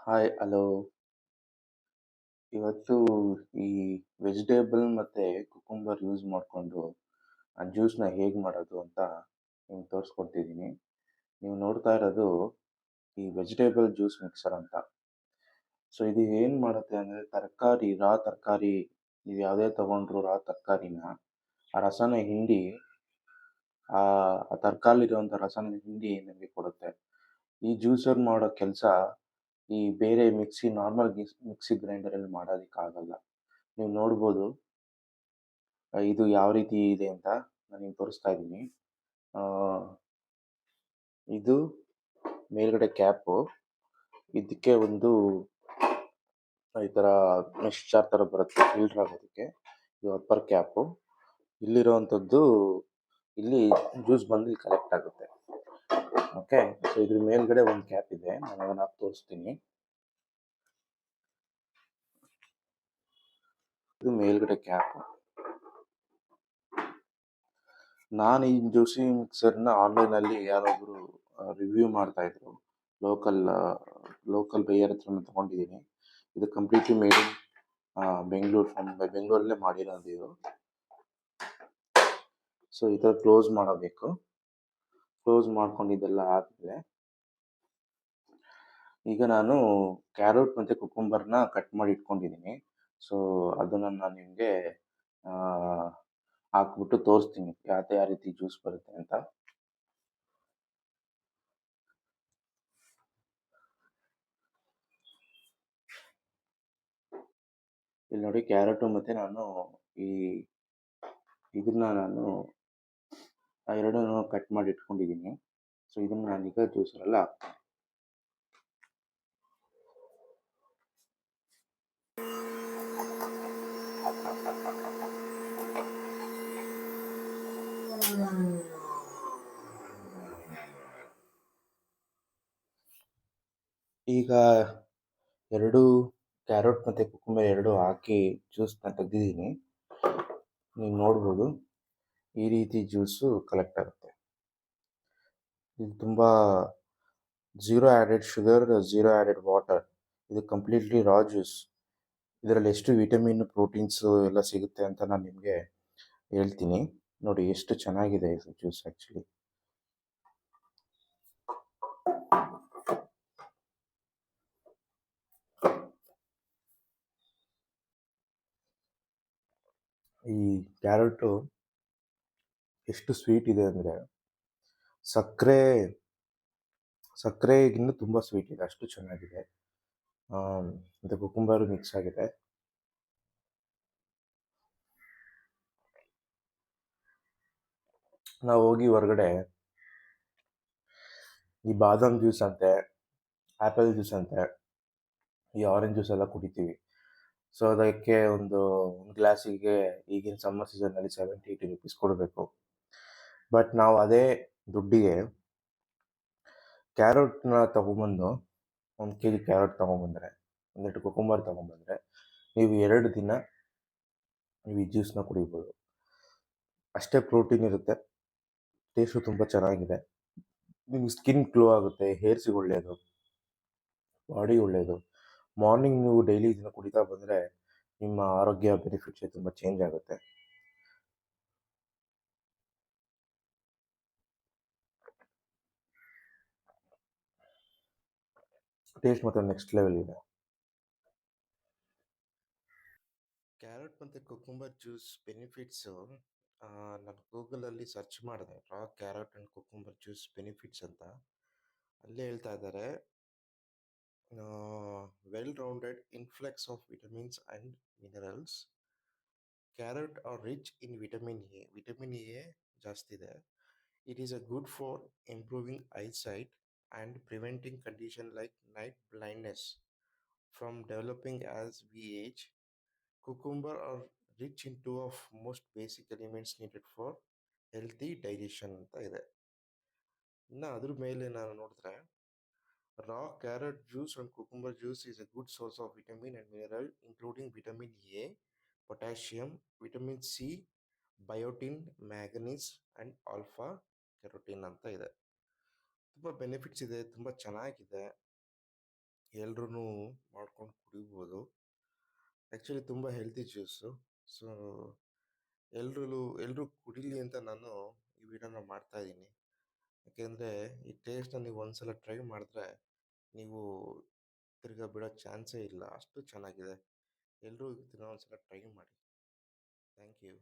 Hi, hello. ಇವತ್ತು ಈ vegetable ಮತ್ತೆ ಕುಕುಂಬರ್ ಯೂಸ್ ಮಾಡಿಕೊಂಡು ಆ ಜ್ಯೂಸ್ನ ಹೇಗೆ ಮಾಡೋದು ಅಂತ ನಿಮ್ಗೆ ತೋರಿಸ್ಕೊಡ್ತಿದ್ದೀನಿ. ನೀವು ನೋಡ್ತಾ ಇರೋದು ಈ ವೆಜಿಟೇಬಲ್ ಜ್ಯೂಸ್ ಮಿಕ್ಸರ್ ಅಂತ. ಸೊ ಇದು ಏನು ಮಾಡುತ್ತೆ ಅಂದರೆ ರಾ ತರಕಾರಿ ನೀವು ಯಾವುದೇ ತಗೊಂಡ್ರು ರಾ ತರಕಾರಿನ ಆ ರಸನ ಹಿಂಡಿ ಆ ಆ ತರಕಾರಿಲಿರುವಂಥ ರಸನ ಹಿಂಡಿ ನಿಮಗೆ ಕೊಡುತ್ತೆ. ಈ ಜ್ಯೂಸರ್ ಮಾಡೋ ಕೆಲಸ ಈ ಬೇರೆ ನಾರ್ಮಲ್ ಮಿಕ್ಸಿ ಗ್ರೈಂಡರಲ್ಲಿ ಮಾಡೋದಕ್ಕಾಗಲ್ಲ. ನೀವು ನೋಡ್ಬೋದು ಇದು ಯಾವ ರೀತಿ ಇದೆ ಅಂತ ನಾನು ನಿಮ್ಗೆ ತೋರಿಸ್ತಾ ಇದ್ದೀನಿ. ಇದು ಮೇಲ್ಗಡೆ ಕ್ಯಾಪು, ಇದಕ್ಕೆ ಒಂದು ಈ ಥರ ಮೆಶ್ ಜಾರ್ ಥರ ಬರುತ್ತೆ ಫಿಲ್ಟರ್ ಆಗೋದಕ್ಕೆ. ಇದು ಅಪ್ಪರ್ ಕ್ಯಾಪು. ಇಲ್ಲಿರುವಂಥದ್ದು ಇಲ್ಲಿ ಜ್ಯೂಸ್ ಬಂದು ಇಲ್ಲಿ ಕಲೆಕ್ಟ್ ಆಗುತ್ತೆ. ಓಕೆ, ಸೊ ಇದ್ರ ಮೇಲ್ಗಡೆ ಒಂದು ಕ್ಯಾಪ್ ಇದೆ, ನಾನು ಅದನ್ನು ತೋರಿಸ್ತೀನಿ. ಇದು ಮೇಲ್ಗಡೆ ಕ್ಯಾಪ್. ನಾನು ಈ ಜ್ಯೂಸಿಂಗ್ ಮಿಕ್ಸರ್ನ ಆನ್ಲೈನಲ್ಲಿ ಯಾರೊಬ್ಬರು ರಿವ್ಯೂ ಮಾಡ್ತಾಯಿದ್ರು, ಲೋಕಲ್ ಬೈಯರ್ ಹತ್ರನೇ ತೊಗೊಂಡಿದ್ದೀನಿ. ಇದು ಕಂಪ್ಲೀಟ್ಲಿ ಮೇಡ್ ಇನ್ ಬೆಂಗಳೂರಲ್ಲೇ ಮಾಡಿರೋದು ಇದು. ಸೊ ಈ ಥರ ಕ್ಲೋಸ್ ಮಾಡಬೇಕು. ಕ್ಲೋಸ್ ಮಾಡ್ಕೊಂಡಿದ್ದೆಲ್ಲ ಆದಮೇಲೆ ಈಗ ನಾನು ಕ್ಯಾರೆಟ್ ಮತ್ತು ಕುಕುಂಬರ್ನ ಕಟ್ ಮಾಡಿ ಇಟ್ಕೊಂಡಿದ್ದೀನಿ. ಸೊ ಅದನ್ನು ನಾನು ನಿಮಗೆ ಹಾಕ್ಬಿಟ್ಟು ತೋರಿಸ್ತೀನಿ ಯಾವ ರೀತಿ ಜ್ಯೂಸ್ ಬರುತ್ತೆ ಅಂತ. ಇಲ್ಲಿ ನೋಡಿ, ಕ್ಯಾರೆಟು ಮತ್ತು ನಾನು ಇದನ್ನ ಎರಡನ್ನೂ ಕಟ್ ಮಾಡಿ ಇಟ್ಕೊಂಡಿದ್ದೀನಿ. ಸೊ ಇದನ್ನು ನಾನೀಗ ಜ್ಯೂಸರೆಲ್ಲ ಹಾಕ್ತೀನಿ. ಈಗ ಎರಡು ಕ್ಯಾರೆಟ್ ಮತ್ತು ಕುಕುಂಬರ್ ಎರಡು ಹಾಕಿ ಜ್ಯೂಸ್ನ ತೆಗೆದಿದ್ದೀನಿ. ನೀವು ನೋಡ್ಬೋದು ಈ ರೀತಿ ಜ್ಯೂಸು ಕಲೆಕ್ಟ್ ಆಗುತ್ತೆ. ಇದು ತುಂಬ zero added sugar, zero added water. ಇದು ಕಂಪ್ಲೀಟ್ಲಿ ರಾ ಜ್ಯೂಸ್. ಇದರಲ್ಲಿ ಎಷ್ಟು ವಿಟಮಿನ್, ಪ್ರೋಟೀನ್ಸು ಎಲ್ಲ ಸಿಗುತ್ತೆ ಅಂತ ನಾನು ನಿಮಗೆ ಹೇಳ್ತೀನಿ. ನೋಡಿ ಎಷ್ಟು ಚೆನ್ನಾಗಿದೆ ಇದು ಜ್ಯೂಸ್ ಆ್ಯಕ್ಚುಲಿ. ಈ ಕ್ಯಾರೆಟು ಎಷ್ಟು ಸ್ವೀಟ್ ಇದೆ ಅಂದರೆ ಸಕ್ಕರೆಗಿನ್ನೂ ತುಂಬ ಸ್ವೀಟ್ ಇದೆ, ಅಷ್ಟು ಚೆನ್ನಾಗಿದೆ. ಮತ್ತು ಕುಕುಂಬರು ಮಿಕ್ಸ್ ಆಗಿದೆ. ನಾವು ಹೋಗಿ ಹೊರಗಡೆ ಈ ಬಾದಾಮ್ ಜ್ಯೂಸ್ ಅಂತೆ, ಆ್ಯಪಲ್ ಜ್ಯೂಸ್ ಅಂತೆ, ಈ ಆರೆಂಜ್ ಜ್ಯೂಸ್ ಎಲ್ಲ ಕುಡಿತೀವಿ. ಸೊ ಅದಕ್ಕೆ ಒಂದು ಗ್ಲಾಸಿಗೆ ಈಗಿನ ಸಮ್ಮರ್ ಸೀಸನ್ನಲ್ಲಿ 70-80 ರೂಪೀಸ್ ಕೊಡಬೇಕು. ಬಟ್ ನಾವು ಅದೇ ದುಡ್ಡಿಗೆ ಕ್ಯಾರೆಟ್ನ ತೊಗೊಂಬಂದು 1 kg ಕ್ಯಾರೆಟ್ ತೊಗೊಂಬಂದರೆ, ಒಂದೆರಡು ಕುಕುಂಬರ್ ತೊಗೊಂಬಂದರೆ ನೀವು 2 ದಿನ ನೀವು ಈ ಜ್ಯೂಸ್ನ ಕುಡಿಬೋದು. ಅಷ್ಟೇ ಪ್ರೋಟೀನ್ ಇರುತ್ತೆ, ಟೇಸ್ಟು ತುಂಬ ಚೆನ್ನಾಗಿದೆ. ನಿಮ್ಗೆ ಸ್ಕಿನ್ ಗ್ಲೋ ಆಗುತ್ತೆ, ಹೇರ್ಸಿಗೆ ಒಳ್ಳೆಯದು, ಬಾಡಿ ಒಳ್ಳೆಯದು. ಮಾರ್ನಿಂಗ್ ನೀವು ಡೈಲಿ ಇದನ್ನು ಕುಡಿತಾ ಬಂದರೆ ನಿಮ್ಮ ಆರೋಗ್ಯ ಬೆನಿಫಿಟ್ಸ್ ತುಂಬ ಚೇಂಜ್ ಆಗುತ್ತೆ. ಟೇಸ್ಟ್ ಮಾತ್ರ ನೆಕ್ಸ್ಟ್ ಲೆವೆಲ್ ಇದೆ. ಕ್ಯಾರೆಟ್ ಮತ್ತು ಕುಕುಂಬರ್ ಜ್ಯೂಸ್ ಬೆನಿಫಿಟ್ಸು ನಾನು ಗೂಗಲಲ್ಲಿ ಸರ್ಚ್ ಮಾಡಿದೆ, raw carrot and cucumber juice benefits ಅಂತ. ಅಲ್ಲೇ ಹೇಳ್ತಾ ಇದ್ದಾರೆ, well rounded influx of vitamins and minerals. Carrot are rich in vitamin A. Vitamin A ಜಾಸ್ತಿ ಇದೆ. It is a good for improving eyesight and preventing condition like night blindness from developing as we age. Cucumber are rich in two of most basic elements needed for healthy digestion ಅಂತ ಇದೆ. ಇನ್ನು ಅದ್ರ ಮೇಲೆ ನಾನು ನೋಡಿದ್ರೆ, raw carrot juice and cucumber juice is a good source of vitamin and mineral including vitamin A, potassium, vitamin C, biotin, manganese and alpha carotene ಅಂತ ಇದೆ. ತುಂಬ ಬೆನಿಫಿಟ್ಸ್ ಇದೆ, ತುಂಬ ಚೆನ್ನಾಗಿದೆ. ಎಲ್ರೂ ಮಾಡ್ಕೊಂಡು ಕುಡಿಬೋದು. ಆ್ಯಕ್ಚುಲಿ ತುಂಬ ಹೆಲ್ತಿ ಜ್ಯೂಸು. ಸೊ ಎಲ್ಲರೂ ಕುಡೀಲಿ ಅಂತ ನಾನು ಈ ವಿಡಿಯೋನ ಮಾಡ್ತಾ ಇದ್ದೀನಿ. ಯಾಕೆಂದರೆ ಈ ಟೇಸ್ಟ್ನ ನೀವು ಒಂದ್ಸಲ ಟ್ರೈ ಮಾಡಿದ್ರೆ ನೀವು ತಿರ್ಗಾ ಬಿಡೋ ಚಾನ್ಸೇ ಇಲ್ಲ, ಅಷ್ಟು ಚೆನ್ನಾಗಿದೆ. ಎಲ್ಲರೂ ಇದನ್ನ ಒಂದ್ಸಲ ಟ್ರೈ ಮಾಡಿ. Thank you.